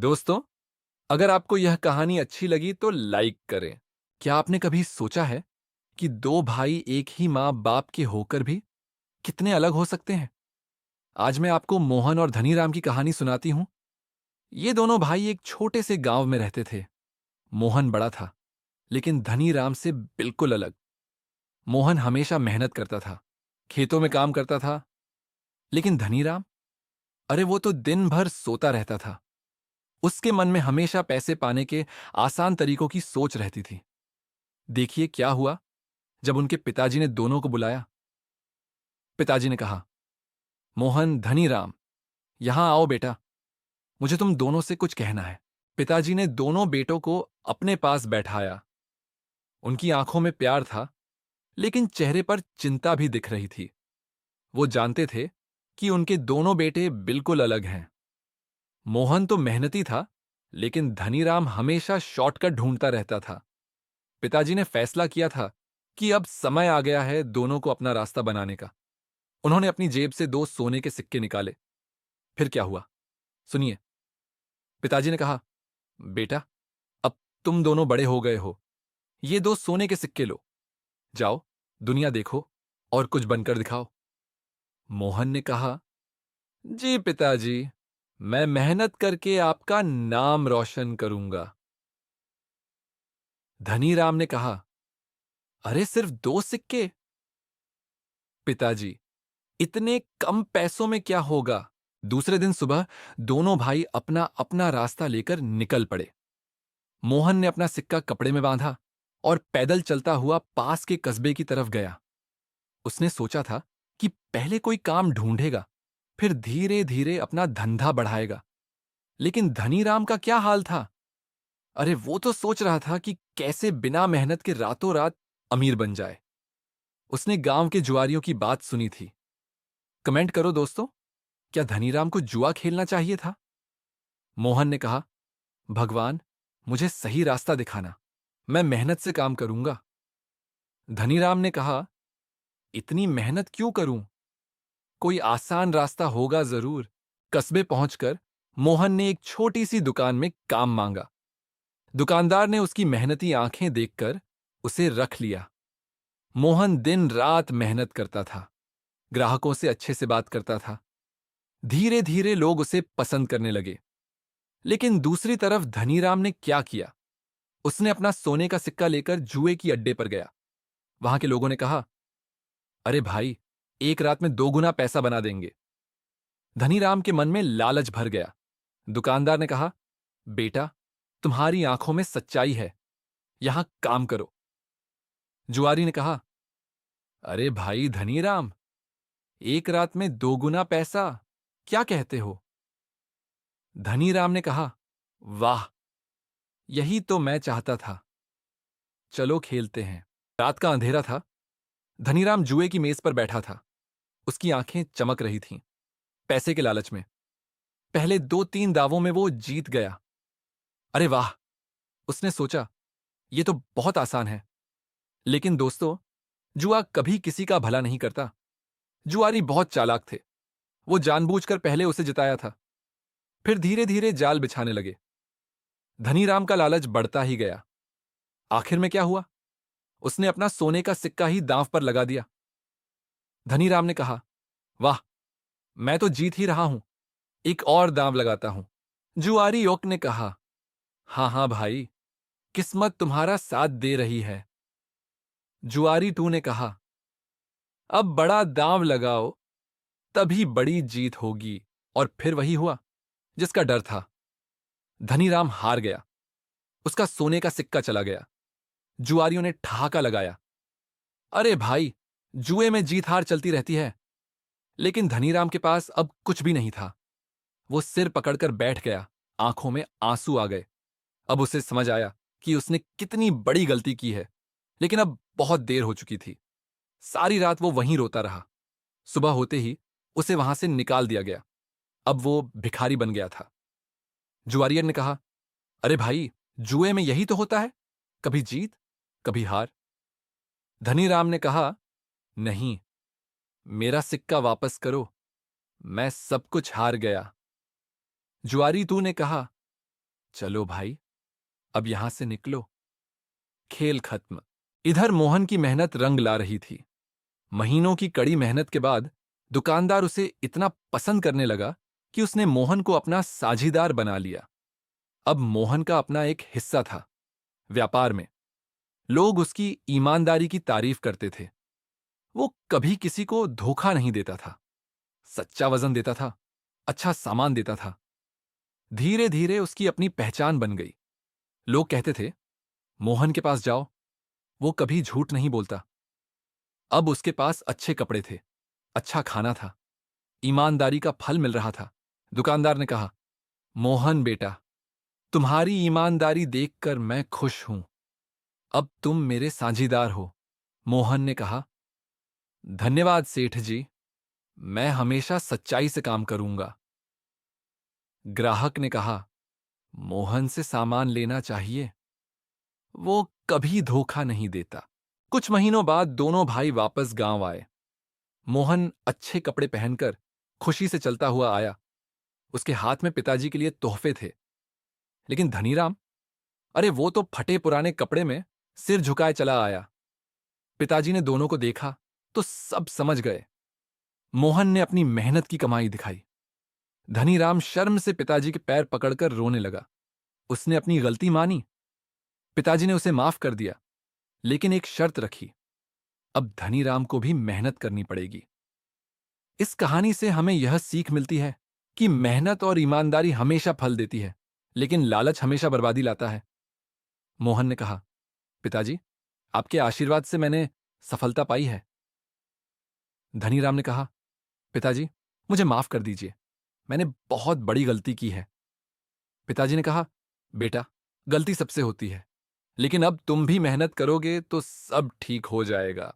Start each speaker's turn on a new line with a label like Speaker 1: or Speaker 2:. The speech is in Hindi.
Speaker 1: दोस्तों, अगर आपको यह कहानी अच्छी लगी तो लाइक करें। क्या आपने कभी सोचा है कि दो भाई एक ही माँ बाप के होकर भी कितने अलग हो सकते हैं? आज मैं आपको मोहन और धनीराम की कहानी सुनाती हूँ। ये दोनों भाई एक छोटे से गांव में रहते थे। मोहन बड़ा था, लेकिन धनीराम से बिल्कुल अलग। मोहन हमेशा मेहनत करता था, खेतों में काम करता था, लेकिन धनीराम, अरे वो तो दिन भर सोता रहता था। उसके मन में हमेशा पैसे पाने के आसान तरीकों की सोच रहती थी। देखिए क्या हुआ जब उनके पिताजी ने दोनों को बुलाया। पिताजी ने कहा, मोहन, धनीराम, यहां आओ बेटा, मुझे तुम दोनों से कुछ कहना है। पिताजी ने दोनों बेटों को अपने पास बैठाया। उनकी आंखों में प्यार था, लेकिन चेहरे पर चिंता भी दिख रही थी। वो जानते थे कि उनके दोनों बेटे बिल्कुल अलग हैं। मोहन तो मेहनती था, लेकिन धनीराम हमेशा शॉर्टकट ढूंढता रहता था। पिताजी ने फैसला किया था कि अब समय आ गया है दोनों को अपना रास्ता बनाने का। उन्होंने अपनी जेब से दो सोने के सिक्के निकाले। फिर क्या हुआ, सुनिए। पिताजी ने कहा, बेटा, अब तुम दोनों बड़े हो गए हो, ये दो सोने के सिक्के लो, जाओ दुनिया देखो और कुछ बनकर दिखाओ। मोहन ने कहा, जी पिताजी, मैं मेहनत करके आपका नाम रोशन करूंगा। धनीराम ने कहा, अरे सिर्फ दो सिक्के? पिताजी, इतने कम पैसों में क्या होगा? दूसरे दिन सुबह दोनों भाई अपना अपना रास्ता लेकर निकल पड़े। मोहन ने अपना सिक्का कपड़े में बांधा और पैदल चलता हुआ पास के कस्बे की तरफ गया। उसने सोचा था कि पहले कोई काम ढूंढेगा, फिर धीरे धीरे अपना धंधा बढ़ाएगा। लेकिन धनीराम का क्या हाल था? अरे वो तो सोच रहा था कि कैसे बिना मेहनत के रातों रात अमीर बन जाए। उसने गांव के जुआरियों की बात सुनी थी। कमेंट करो दोस्तों, क्या धनीराम को जुआ खेलना चाहिए था? मोहन ने कहा, भगवान, मुझे सही रास्ता दिखाना, मैं मेहनत से काम करूंगा। धनीराम ने कहा, इतनी मेहनत क्यों करूं? कोई आसान रास्ता होगा जरूर। कस्बे पहुंचकर मोहन ने एक छोटी सी दुकान में काम मांगा। दुकानदार ने उसकी मेहनती आंखें देखकर उसे रख लिया। मोहन दिन रात मेहनत करता था, ग्राहकों से अच्छे से बात करता था। धीरे धीरे लोग उसे पसंद करने लगे। लेकिन दूसरी तरफ धनीराम ने क्या किया? उसने अपना सोने का सिक्का लेकर जुए की अड्डे पर गया। वहां के लोगों ने कहा, अरे भाई, एक रात में 2 गुना पैसा बना देंगे। धनीराम के मन में लालच भर गया। दुकानदार ने कहा, बेटा, तुम्हारी आंखों में सच्चाई है, यहां काम करो। जुआरी ने कहा, अरे भाई धनीराम, एक रात में 2 गुना पैसा, क्या कहते हो? धनीराम ने कहा, वाह, यही तो मैं चाहता था, चलो खेलते हैं। रात का अंधेरा था। धनीराम जुए की मेज पर बैठा था। उसकी आंखें चमक रही थीं, पैसे के लालच में। पहले 2-3 दावों में वो जीत गया। अरे वाह, उसने सोचा, ये तो बहुत आसान है। लेकिन दोस्तों, जुआ कभी किसी का भला नहीं करता। जुआरी बहुत चालाक थे। वो जानबूझकर पहले उसे जिताया था, फिर धीरे धीरे जाल बिछाने लगे। धनीराम का लालच बढ़ता ही गया। आखिर में क्या हुआ? उसने अपना सोने का सिक्का ही दांव पर लगा दिया। धनीराम ने कहा, वाह, मैं तो जीत ही रहा हूं, एक और दांव लगाता हूं। जुआरी योक ने कहा, हाँ हाँ भाई, किस्मत तुम्हारा साथ दे रही है। जुआरी टू ने कहा, अब बड़ा दांव लगाओ, तभी बड़ी जीत होगी। और फिर वही हुआ जिसका डर था। धनीराम हार गया। उसका सोने का सिक्का चला गया। जुआरियों ने ठहाका लगाया, अरे भाई, जुए में जीत हार चलती रहती है। लेकिन धनीराम के पास अब कुछ भी नहीं था। वो सिर पकड़कर बैठ गया, आंखों में आंसू आ गए। अब उसे समझ आया कि उसने कितनी बड़ी गलती की है। लेकिन अब बहुत देर हो चुकी थी। सारी रात वो वहीं रोता रहा। सुबह होते ही उसे वहां से निकाल दिया गया। अब वो भिखारी बन गया था। जुआरियर ने कहा, अरे भाई, जुए में यही तो होता है, कभी जीत कभी हार। धनीराम ने कहा, नहीं, मेरा सिक्का वापस करो, मैं सब कुछ हार गया। जुआरी तू ने कहा, चलो भाई, अब यहां से निकलो। खेल खत्म। इधर मोहन की मेहनत रंग ला रही थी। महीनों की कड़ी मेहनत के बाद दुकानदार उसे इतना पसंद करने लगा कि उसने मोहन को अपना साझीदार बना लिया। अब मोहन का अपना एक हिस्सा था व्यापार में। लोग उसकी ईमानदारी की तारीफ करते थे। वो कभी किसी को धोखा नहीं देता था, सच्चा वजन देता था, अच्छा सामान देता था। धीरे धीरे उसकी अपनी पहचान बन गई। लोग कहते थे, मोहन के पास जाओ, वो कभी झूठ नहीं बोलता। अब उसके पास अच्छे कपड़े थे, अच्छा खाना था, ईमानदारी का फल मिल रहा था। दुकानदार ने कहा, मोहन बेटा, तुम्हारी ईमानदारी देखकर मैं खुश हूं। अब तुम मेरे साझीदार हो। मोहन ने कहा, धन्यवाद सेठ जी, मैं हमेशा सच्चाई से काम करूंगा। ग्राहक ने कहा, मोहन से सामान लेना चाहिए, वो कभी धोखा नहीं देता। कुछ महीनों बाद दोनों भाई वापस गांव आए। मोहन अच्छे कपड़े पहनकर खुशी से चलता हुआ आया। उसके हाथ में पिताजी के लिए तोहफे थे। लेकिन धनीराम, अरे वो तो फटे पुराने कपड़े में सिर झुकाए चला आया। पिताजी ने दोनों को देखा तो सब समझ गए। मोहन ने अपनी मेहनत की कमाई दिखाई। धनीराम शर्म से पिताजी के पैर पकड़कर रोने लगा। उसने अपनी गलती मानी। पिताजी ने उसे माफ कर दिया, लेकिन एक शर्त रखी, अब धनीराम को भी मेहनत करनी पड़ेगी। इस कहानी से हमें यह सीख मिलती है कि मेहनत और ईमानदारी हमेशा फल देती है, लेकिन लालच हमेशा बर्बादी लाता है। मोहन ने कहा, पिताजी, आपके आशीर्वाद से मैंने सफलता पाई है। धनीराम ने कहा, पिताजी, मुझे माफ कर दीजिए, मैंने बहुत बड़ी गलती की है। पिताजी ने कहा, बेटा, गलती सबसे होती है, लेकिन अब तुम भी मेहनत करोगे तो सब ठीक हो जाएगा।